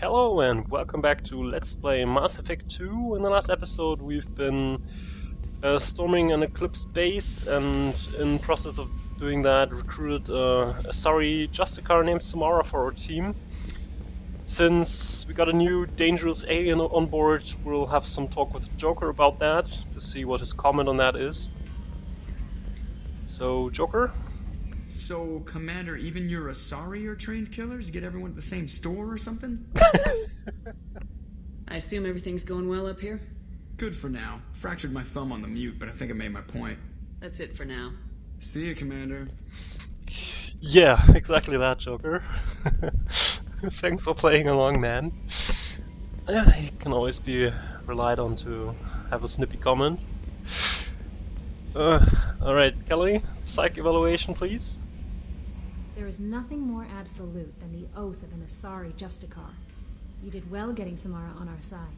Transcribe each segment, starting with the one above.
Hello and welcome back to Let's Play Mass Effect 2. In the last episode we've been storming an Eclipse base, and in process of doing that recruited a sorry Justicar named Samara for our team. Since we got a new dangerous alien on board, we'll have some talk with Joker about that to see what his comment on that is. So, Joker? So, Commander, even your Asari are trained killers? Get everyone at the same store or something? I assume everything's going well up here? Good for now. Fractured my thumb on the mute, but I think I made my point. That's it for now. See you, Commander. Yeah, exactly that, Joker. Thanks for playing along, man. He can always be relied on to have a snippy comment. Alright, Kelly, psych evaluation, please. There is nothing more absolute than the oath of an Asari Justicar. You did well getting Samara on our side.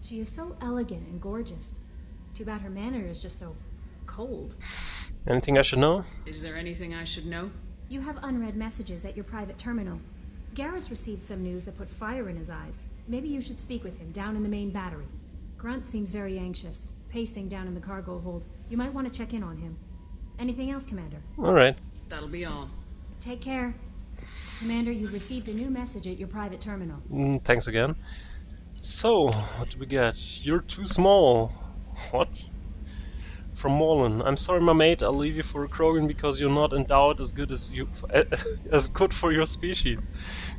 She is so elegant and gorgeous. Too bad her manner is just so cold. Anything I should know? Is there anything I should know? You have unread messages at your private terminal. Garrus received some news that put fire in his eyes. Maybe you should speak with him down in the main battery. Grunt seems very anxious, pacing down in the cargo hold. You might want to check in on him. Anything else, Commander? Alright. That'll be all. Take care. Commander, you've received a new message at your private terminal. Thanks again. So, what do we get? You're too small. What? From Morlin. I'm sorry, my mate. I'll leave you for a Krogan because you're not endowed as good as you as good for your species.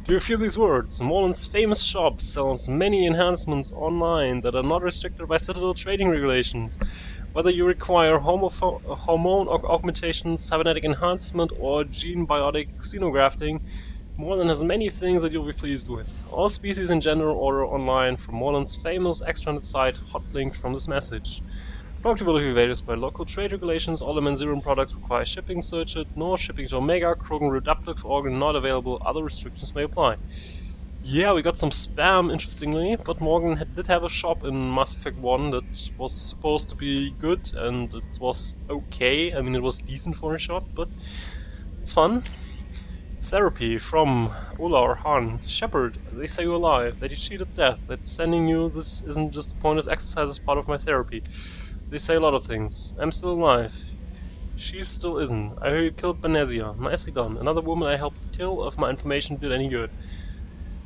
Do you feel these words? Morlin's famous shop sells many enhancements online that are not restricted by Citadel trading regulations. Whether you require hormone augmentation, cybernetic enhancement, or gene biotic xenografting, Morlin has many things that you'll be pleased with. All species in general order online from Morlin's famous extranet site, hot linked from this message. Productivity varies by local trade regulations. All Menziran products require shipping. Search it. No shipping to Omega. Krogan reductive organ not available. Other restrictions may apply. Yeah, we got some spam, interestingly, but Morgan did have a shop in Mass Effect 1 that was supposed to be good, and it was okay. I mean, it was decent for a shop, but it's fun. Therapy from Olar Han. Shepard, they say you're alive, that you cheated death, that sending you this isn't just a pointless exercise as part of my therapy. They say a lot of things. I'm still alive. She still isn't. I heard you killed Benezia. Nicely done. Another woman I helped kill if my information did any good.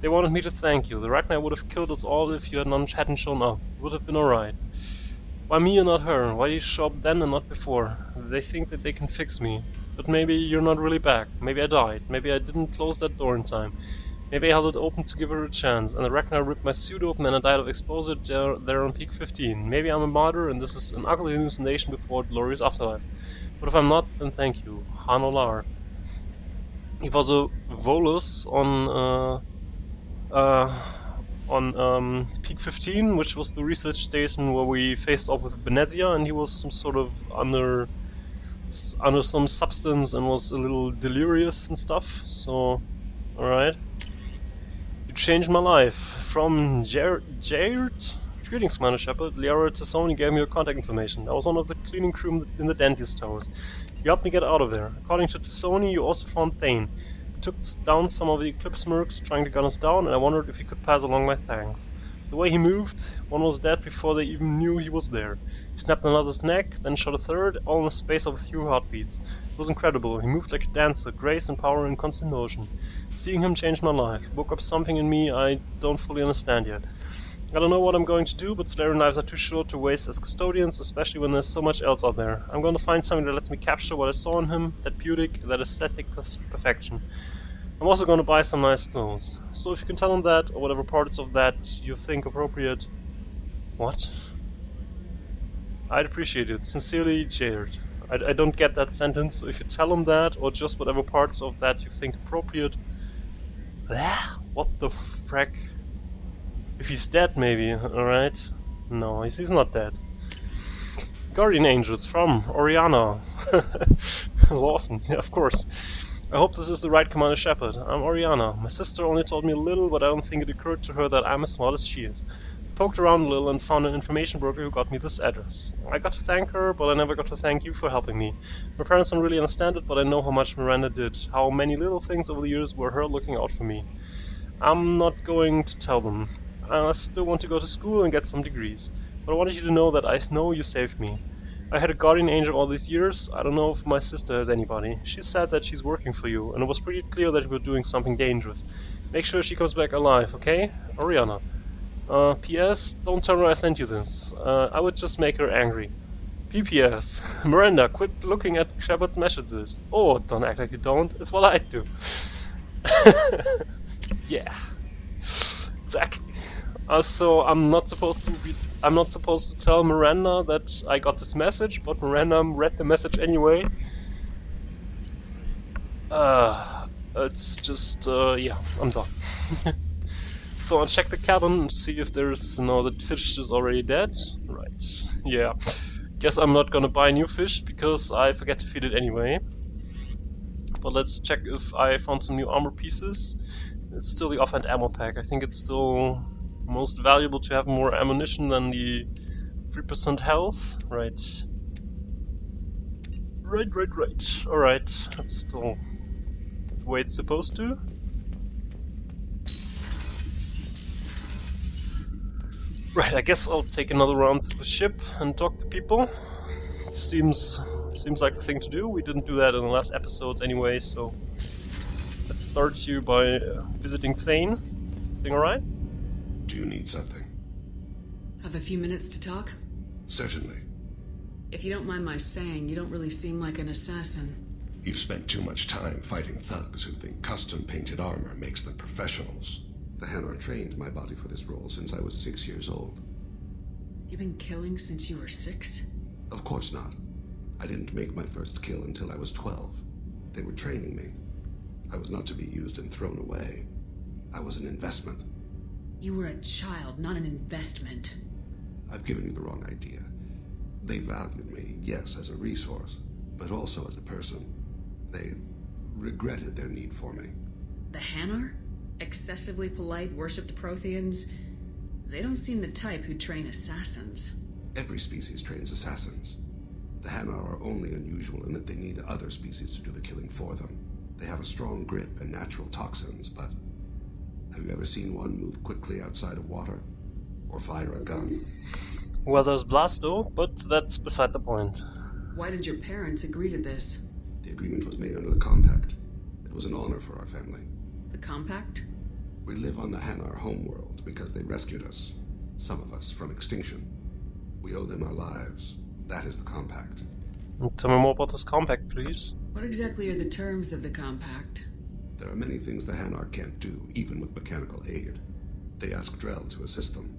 They wanted me to thank you. The Ragnar would have killed us all if you hadn't shown up. It would have been alright. Why me and not her? Why did you show up then and not before? They think that they can fix me. But maybe you're not really back. Maybe I died. Maybe I didn't close that door in time. Maybe I held it open to give her a chance, and the Ragnar ripped my suit open and I died of exposure there on peak 15. Maybe I'm a martyr and this is an ugly hallucination before a glorious afterlife. But if I'm not, then thank you. Han Olar. He was a Volus on peak 15, which was the research station where we faced off with Benezia, and he was some sort of under some substance and was a little delirious and stuff, so alright. You changed my life. From Jared? Greetings, Commander Shepard. Liara Tassoni gave me your contact information. I was one of the cleaning crew in the dentist towers. You helped me get out of there. According to Tassoni, you also found Thane. You took down some of the Eclipse mercs trying to gun us down, and I wondered if you could pass along my thanks. The way he moved, one was dead before they even knew he was there. He snapped another's neck, then shot a third, all in the space of a few heartbeats. It was incredible. He moved like a dancer, grace and power in constant motion. Seeing him changed my life, woke up something in me I don't fully understand yet. I don't know what I'm going to do, but Solarian lives are too short to waste as custodians, especially when there's so much else out there. I'm going to find something that lets me capture what I saw in him, that beauty, that aesthetic perfection. I'm also going to buy some nice clothes. So if you can tell him that, or whatever parts of that you think appropriate... What? I'd appreciate it. Sincerely, Jared. I don't get that sentence, so if you tell him that, or just whatever parts of that you think appropriate... What the frack? If he's dead, maybe, alright? No, he's not dead. Guardian Angels from Oriana. Lawson, yeah, of course. I hope this is the right Commander Shepard. I'm Oriana. My sister only told me a little, but I don't think it occurred to her that I'm as smart as she is. I poked around a little and found an information broker who got me this address. I got to thank her, but I never got to thank you for helping me. My parents don't really understand it, but I know how much Miranda did. How many little things over the years were her looking out for me. I'm not going to tell them. I still want to go to school and get some degrees. But I wanted you to know that I know you saved me. I had a guardian angel all these years. I don't know if my sister has anybody. She said that she's working for you, and it was pretty clear that you were doing something dangerous. Make sure she comes back alive, okay? Oriana. P.S. Don't tell her I sent you this. I would just make her angry. P.P.S. Miranda, quit looking at Shepard's messages. Oh, don't act like you don't. It's what I do. Yeah. Exactly. So I'm not supposed to tell Miranda that I got this message, but Miranda read the message anyway. It's just yeah, I'm done. So I'll check the cabin and see if there's the fish is already dead. Right. Yeah. Guess I'm not gonna buy new fish because I forget to feed it anyway. But let's check if I found some new armor pieces. It's still the offhand ammo pack. I think it's still most valuable to have more ammunition than the 3% health. Right. Right. Alright, that's still the way it's supposed to. Right, I guess I'll take another round to the ship and talk to people. It seems like the thing to do. We didn't do that in the last episodes anyway, so let's start here by visiting Thane. Thing alright? Do you need something? Have a few minutes to talk? Certainly. If you don't mind my saying, you don't really seem like an assassin. You've spent too much time fighting thugs who think custom-painted armor makes them professionals. The Hanar trained my body for this role since I was 6 years old. You've been killing since you were 6? Of course not. I didn't make my first kill until I was 12. They were training me. I was not to be used and thrown away. I was an investment. You were a child, not an investment. I've given you the wrong idea. They valued me, yes, as a resource, but also as a person. They regretted their need for me. The Hanar? Excessively polite, worshipped Protheans? They don't seem the type who train assassins. Every species trains assassins. The Hanar are only unusual in that they need other species to do the killing for them. They have a strong grip and natural toxins, but have you ever seen one move quickly outside of water? Or fire a gun? Well, there's Blasto, but that's beside the point. Why did your parents agree to this? The agreement was made under the Compact. It was an honor for our family. The Compact? We live on the Hanar homeworld because they rescued us, some of us, from extinction. We owe them our lives. That is the Compact. Tell me more about this compact, please. What exactly are the terms of the Compact? There are many things the Hanar can't do, even with mechanical aid. They ask Drell to assist them.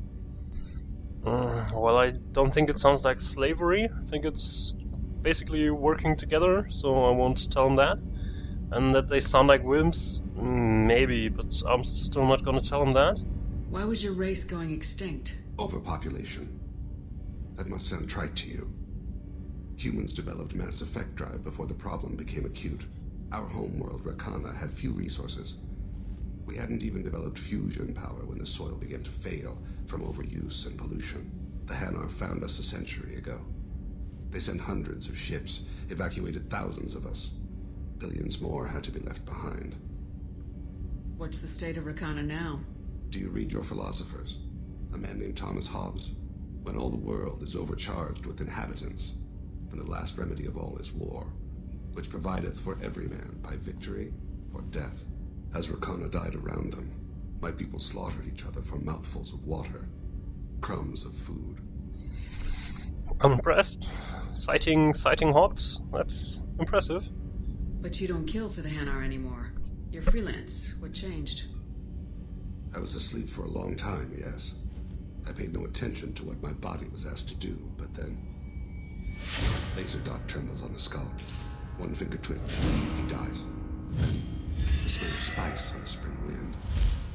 Well, I don't think it sounds like slavery. I think it's basically working together, so I won't tell them that. And that they sound like wimps? Maybe, but I'm still not gonna tell them that. Why was your race going extinct? Overpopulation. That must sound trite to you. Humans developed mass effect drive before the problem became acute. Our homeworld, Rakana, had few resources. We hadn't even developed fusion power when the soil began to fail from overuse and pollution. The Hanar found us a century ago. They sent hundreds of ships, evacuated thousands of us. Billions more had to be left behind. What's the state of Rakana now? Do you read your philosophers? A man named Thomas Hobbes? When all the world is overcharged with inhabitants, and the last remedy of all is war, which provideth for every man by victory or death. As Rakana died around them, my people slaughtered each other for mouthfuls of water, crumbs of food. I'm impressed. Citing Hobbes? That's impressive. But you don't kill for the Hanar anymore. You're freelance. What changed? I was asleep for a long time, yes. I paid no attention to what my body was asked to do, but then... Laser dot trembles on the skull. One finger twitch. He dies. Then the smell of spice on the spring wind.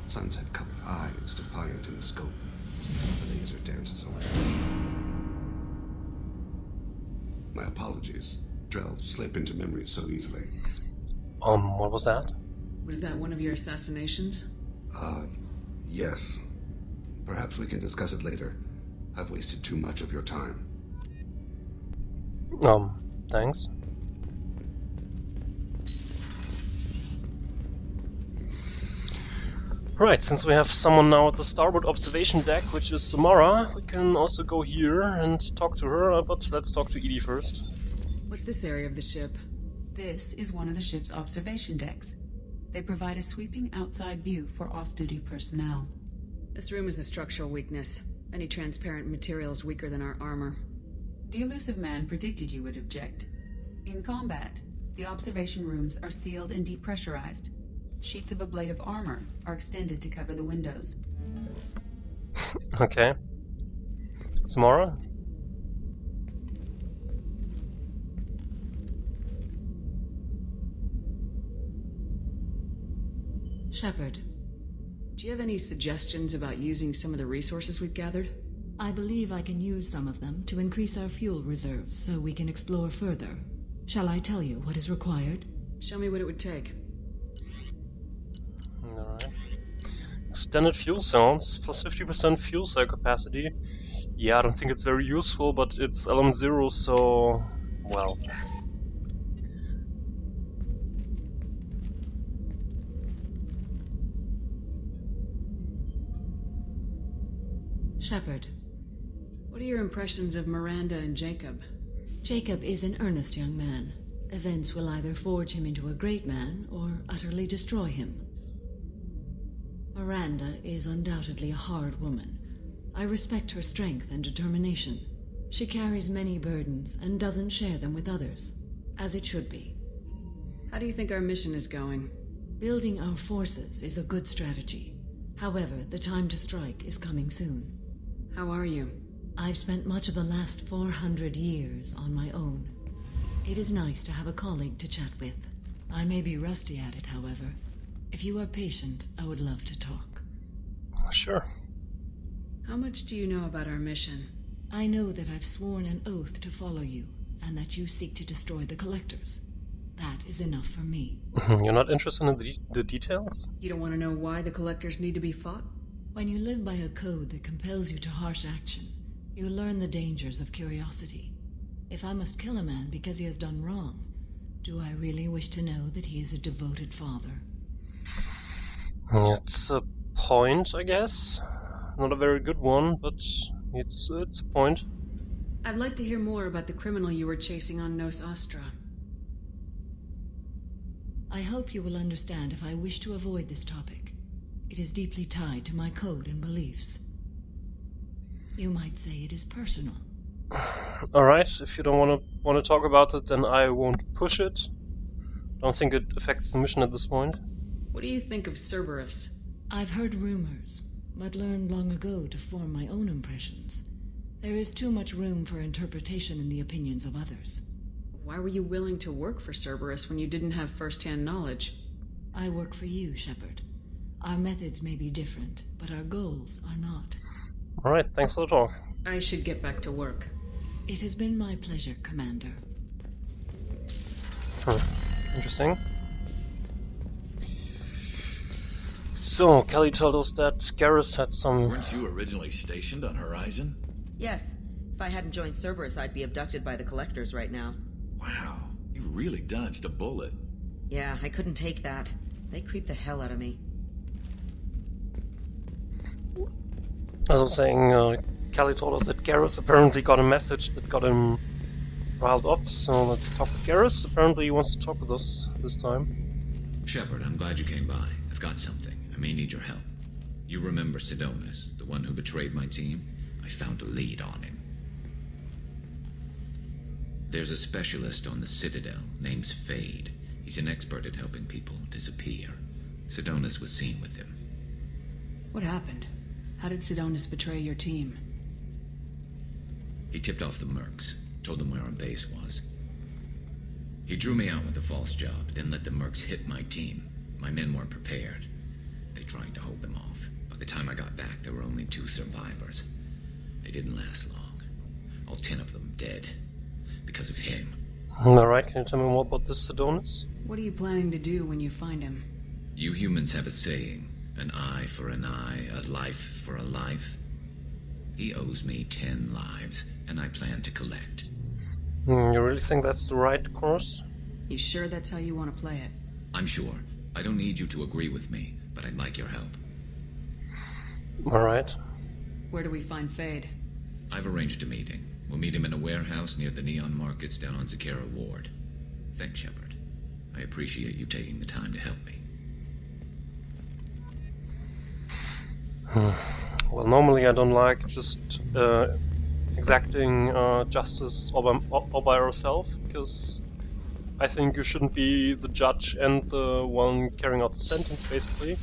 Sunset-covered eyes defiant in the scope. The laser dances away. My apologies. Drell slip into memory so easily. What was that? Was that one of your assassinations? Yes. Perhaps we can discuss it later. I've wasted too much of your time. Thanks. Right, since we have someone now at the starboard observation deck, which is Samara, we can also go here and talk to her, but let's talk to Edie first. What's this area of the ship? This is one of the ship's observation decks. They provide a sweeping outside view for off-duty personnel. This room is a structural weakness. Any transparent material is weaker than our armor. The elusive man predicted you would object. In combat, the observation rooms are sealed and depressurized. Sheets of ablative armor are extended to cover the windows. Okay. Samara? Shepard, Do you have any suggestions about using some of the resources we've gathered? I believe I can use some of them to increase our fuel reserves so we can explore further. Shall I tell you what is required? Show me what it would take. Alright. Extended fuel cells, plus 50% fuel cell capacity. Yeah, I don't think it's very useful, but it's element 0, so... well... Shepard, What are your impressions of Miranda and Jacob? Jacob is an earnest young man. Events will either forge him into a great man or utterly destroy him. Miranda is undoubtedly a hard woman. I respect her strength and determination. She carries many burdens and doesn't share them with others, as it should be. How do you think our mission is going? Building our forces is a good strategy. However, the time to strike is coming soon. How are you? I've spent much of the last 400 years on my own. It is nice to have a colleague to chat with. I may be rusty at it, however. If you are patient, I would love to talk. Sure. How much do you know about our mission? I know that I've sworn an oath to follow you, and that you seek to destroy the Collectors. That is enough for me. You're not interested in the details? You don't want to know why the Collectors need to be fought? When you live by a code that compels you to harsh action, you learn the dangers of curiosity. If I must kill a man because he has done wrong, do I really wish to know that he is a devoted father? It's a point, I guess. Not a very good one, but it's a point. I'd like to hear more about the criminal you were chasing on Nos Astra. I hope you will understand if I wish to avoid this topic. It is deeply tied to my code and beliefs. You might say it is personal. Alright, if you don't want to talk about it, then I won't push it. Don't think it affects the mission at this point. What do you think of Cerberus? I've heard rumors, but learned long ago to form my own impressions. There is too much room for interpretation in the opinions of others. Why were you willing to work for Cerberus when you didn't have first-hand knowledge? I work for you, Shepard. Our methods may be different, but our goals are not. Alright, thanks for the talk. I should get back to work. It has been my pleasure, Commander. Interesting. So, Kelly told us that Garrus had some... Weren't you originally stationed on Horizon? Yes. If I hadn't joined Cerberus, I'd be abducted by the Collectors right now. Wow, you really dodged a bullet. Yeah, I couldn't take that. They creep the hell out of me. As I was saying, Kelly told us that Garrus apparently got a message that got him riled up, so let's talk with Garrus. Apparently he wants to talk with us this time. Shepard, I'm glad you came by. I've got something. I may need your help. You remember Sidonus, the one who betrayed my team? I found a lead on him. There's a specialist on the Citadel named Fade. He's an expert at helping people disappear. Sidonus was seen with him. What happened? How did Sidonus betray your team? He tipped off the mercs, told them where our base was. He drew me out with a false job, then let the mercs hit my team. My men weren't prepared. They tried to hold them off. By the time I got back, there were only 2 survivors. They didn't last long. All 10 of them dead. Because of him. Alright, can you tell me more about this Sidonus? What are you planning to do when you find him? You humans have a saying, an eye for an eye, a life for a life. He owes me 10 lives, and I plan to collect. You really think that's the right course? You sure that's how you want to play it? I'm sure. I don't need you to agree with me, but I'd like your help. Alright. Where do we find Fade? I've arranged a meeting. We'll meet him in a warehouse near the Neon Markets down on Zakera Ward. Thanks, Shepard. I appreciate you taking the time to help me. Well, normally I don't like just exacting justice all by yourself, because I think you shouldn't be the judge and the one carrying out the sentence, basically.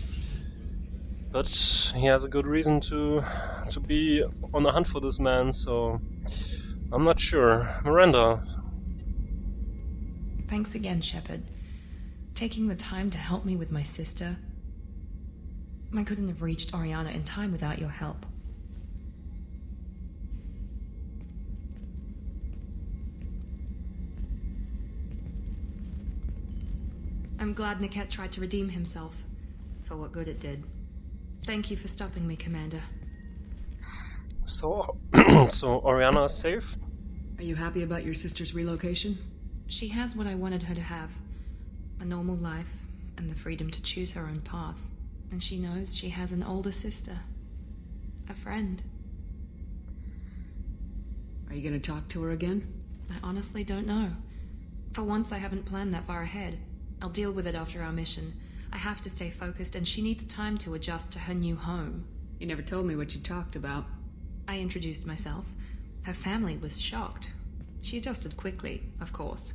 But he has a good reason to be on the hunt for this man, so I'm not sure. Miranda. Thanks again, Shepard. Taking the time to help me with my sister. I couldn't have reached Oriana in time without your help. I'm glad Niket tried to redeem himself, for what good it did. Thank you for stopping me, Commander. So, so Oriana is safe? Are you happy about your sister's relocation? She has what I wanted her to have. A normal life, and the freedom to choose her own path. And she knows she has an older sister. A friend. Are you gonna talk to her again? I honestly don't know. For once, I haven't planned that far ahead. I'll deal with it after our mission. I have to stay focused, and she needs time to adjust to her new home. You never told me what you talked about. I introduced myself. Her family was shocked. She adjusted quickly, of course.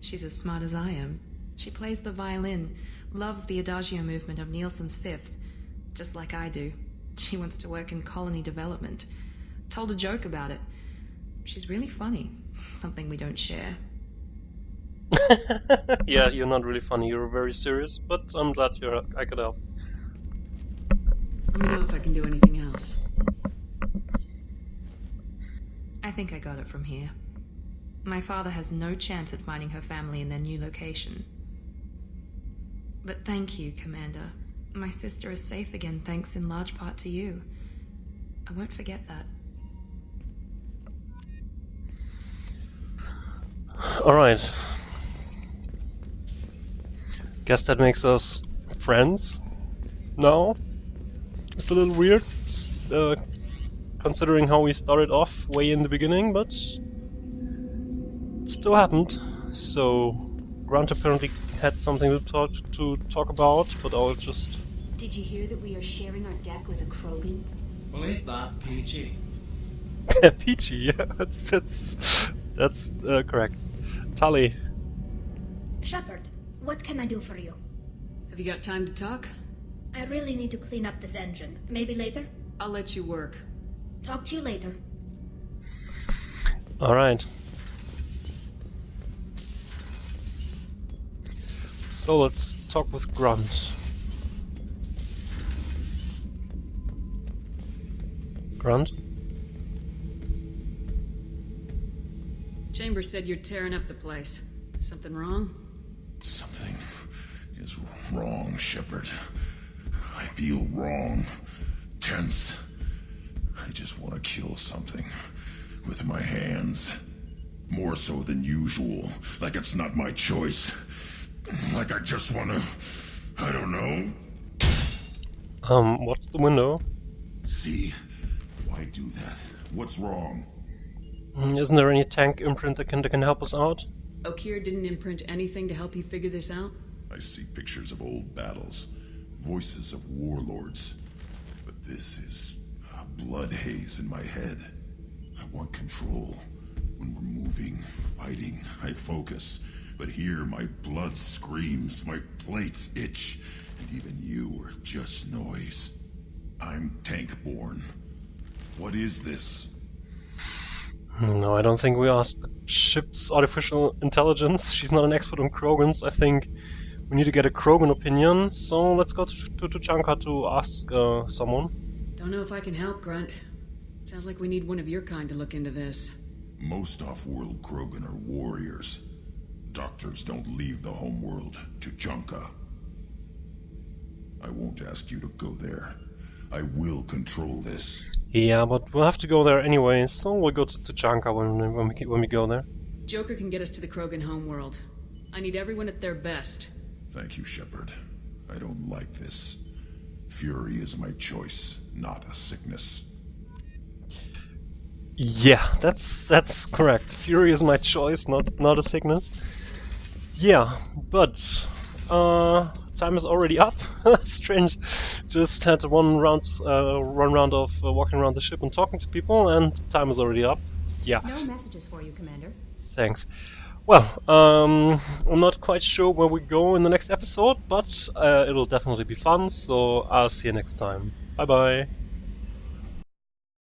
She's as smart as I am. She plays the violin, loves the Adagio movement of Nielsen's Fifth, just like I do. She wants to work in colony development. Told a joke about it. She's really funny, something we don't share. Yeah, you're not really funny, you're very serious, but I'm glad I could help. Let me know if I can do anything else. I think I got it from here. My father has no chance at finding her family in their new location. But thank you, Commander. My sister is safe again thanks in large part to you. I won't forget that. Alright. Guess that makes us friends now. It's a little weird, considering how we started off way in the beginning, but it still happened. So Grant apparently had something to talk about, but I'll just... Did you hear that we are sharing our deck with a Krogan? Well, ain't that peachy? Peachy, yeah, that's correct. Tali. Shepard, what can I do for you? Have you got time to talk? I really need to clean up this engine. Maybe later? I'll let you work. Talk to you later. Alright. So let's talk with Grunt. Grunt? Chambers said you're tearing up the place. Something wrong? Something is wrong, Shepard. I feel wrong. Tense. I just want to kill something. With my hands. More so than usual. Like it's not my choice. Like I just want to... I don't know. What's the window? See? Why do that? What's wrong? Isn't there any tank imprint that can help us out? Okir didn't imprint anything to help you figure this out? I see pictures of old battles. Voices of warlords. But this is a blood haze in my head. I want control. When we're moving, fighting, I focus. But here my blood screams, my plates itch, and even you are just noise. I'm tank-born. What is this? No, I don't think we asked the ship's artificial intelligence. She's not an expert on Krogans. I think we need to get a Krogan opinion, so let's go to Tuchanka to ask someone. Don't know if I can help, Grunt. Sounds like we need one of your kind to look into this. Most off-world Krogan are warriors. Doctors don't leave the homeworld to Tuchanka. I won't ask you to go there. I will control this. Yeah, but we'll have to go there anyway, so we'll go to Tuchanka when we go there. Joker can get us to the Krogan homeworld. I need everyone at their best. Thank you, Shepard. I don't like this Fury is my choice, not a sickness. Yeah, that's correct. Fury is my choice, not a sickness. Yeah, but time is already up. Strange. Just had one round of walking around the ship and talking to people, and time is already up. Yeah. No messages for you, Commander. Thanks. Well, I'm not quite sure where we go in the next episode, but it'll definitely be fun. So I'll see you next time. Bye bye.